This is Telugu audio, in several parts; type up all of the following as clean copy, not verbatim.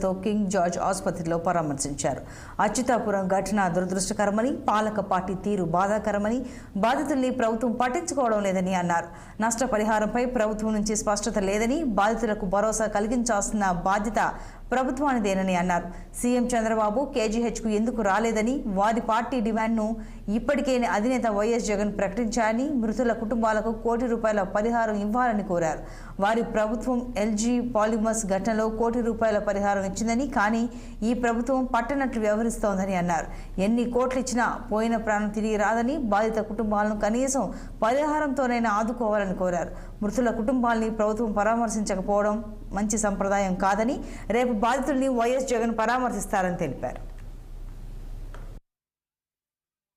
తో కింగ్ జార్జ్ ఆసుపత్రిలో పరామర్శించారు. అచ్యుతాపురం ఘటన దురదృష్టకరమని, పాలక పార్టీ తీరు బాధాకరమని, బాధితుల్ని ప్రభుత్వం పట్టించుకోవడం లేదని అన్నారు. నష్టపరిహారంపై ప్రభుత్వం నుంచి స్పష్టత లేదని, బాధితులకు భరోసా కలిగించాల్సిన బాధ్యత ప్రభుత్వానిదేనని అన్నారు. సీఎం చంద్రబాబు కేజీహెచ్కు ఎందుకు రాలేదని, వారి పార్టీ డిమాండ్ను ఇప్పటికే అధినేత వైఎస్ జగన్ ప్రకటించారని, మృతుల కుటుంబాలకు ₹1 కోటి పరిహారం ఇవ్వాలని కోరారు. వారి ప్రభుత్వం ఎల్జీ పాలిమర్స్ ఘటనలో ₹1 కోటి పరిహారం ఇచ్చిందని, కానీ ఈ ప్రభుత్వం పట్టనట్లు వ్యవహరిస్తోందని అన్నారు. ఎన్ని కోట్లు ఇచ్చినా పోయిన ప్రాణం తిరిగి రాదని, బాధిత కుటుంబాలను కనీసం పరిహారంతోనైనా ఆదుకోవాలని కోరారు. మృతుల కుటుంబాలని ప్రభుత్వం పరామర్శించకపోవడం మంచి సంప్రదాయం కాదని, రేపు బాధితుల్ని వైఎస్ జగన్ పరామర్శిస్తారని తెలిపారు.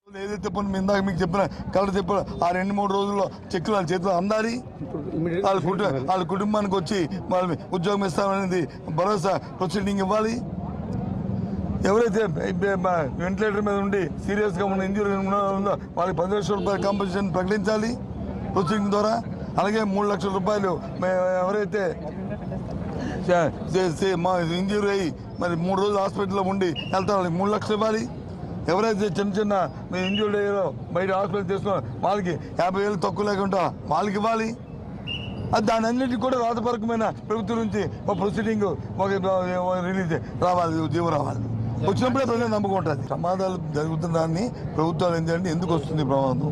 ఏదైతే పని ఇందాక మీకు చెప్పిన కలర్ చెప్పిన ఆ 2-3 రోజుల్లో చెక్కులు వాళ్ళ చేతిలో అందాలి. వాళ్ళ కుటుంబానికి వచ్చి వాళ్ళని ఉద్యోగం ఇస్తామనేది భరోసా ప్రొసీడింగ్ ఇవ్వాలి. ఎవరైతే వెంటిలేటర్ మీద ఉండి సీరియస్గా ఉన్న ఇంజూరీ ఉందో వాళ్ళకి ₹10 లక్షల కాంపెన్సేషన్ ప్రకటించాలి ప్రొసీడింగ్ ద్వారా. అలాగే ₹3 లక్షల ఎవరైతే ఇంజూరీ అయ్యి మరి 3 రోజులు హాస్పిటల్లో ఉండి వెళ్తారు వాళ్ళకి ₹3 లక్షలు ఇవ్వాలి. ఎవరైతే చిన్న ఇంజూర్డ్ అయ్యారో బయట హాస్పిటల్ చేసుకున్న వాళ్ళకి 50,000 తక్కువ లేకుండా వాళ్ళకి ఇవ్వాలి. దాని అన్నింటికి కూడా రాతపరకమైన ప్రభుత్వం నుంచి ఒక ప్రొసీడింగ్ రిలీజ్ రావాలి, జీవో రావాలి. వచ్చినప్పుడే ప్రజలు నమ్మకం ఉంటుంది. ప్రమాదాలు జరుగుతున్న దాన్ని ప్రభుత్వాలు ఏంటంటే ఎందుకు వస్తుంది ప్రమాదం,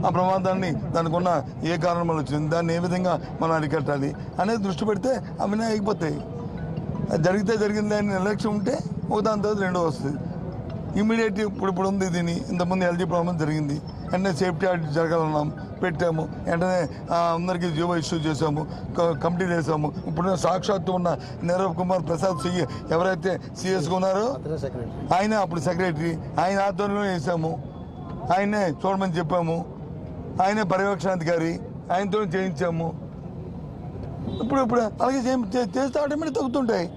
ఆ ప్రమాదాన్ని దానికి ఉన్న ఏ కారణం వల్ల వచ్చింది, దాన్ని ఏ విధంగా మనం అరికట్టాలి అనేది దృష్టి పెడితే అవన్నీ అయిపోతాయి. జరిగితే జరిగింది అని నిర్లక్ష్యం ఉంటే ఒక దాని తర్వాత రెండో వస్తుంది. ఇమీడియట్ ఇప్పుడు ఉంది దీన్ని. ఇంతకుముందు ఎల్జీ ప్రాబ్లం జరిగింది, వెంటనే సేఫ్టీ ఆడిట్ జరగాలన్నాం, పెట్టాము. వెంటనే అందరికీ జీవో ఇష్యూ చేసాము, కమిటీ వేసాము. ఇప్పుడు సాక్షాత్తు ఉన్న నీరవ్ కుమార్ ప్రసాద్ ఎవరైతే సిఎస్గా ఉన్నారో ఆయన అప్పుడు సెక్రటరీ, ఆయన ఆధ్వర్యంలో వేసాము. ఆయనే చూడమని చెప్పాము, ఆయనే పర్యవేక్షణాధికారి, ఆయనతో చేయించాము. ఇప్పుడు అలాగే చేస్తే ఆటోమేటిక్ తగ్గుతుంటాయి.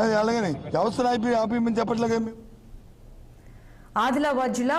అది అలాగని వ్యవస్థను ఆపేయమని చెప్పట్లేగా. ఆదిలాబాద్ జిల్లా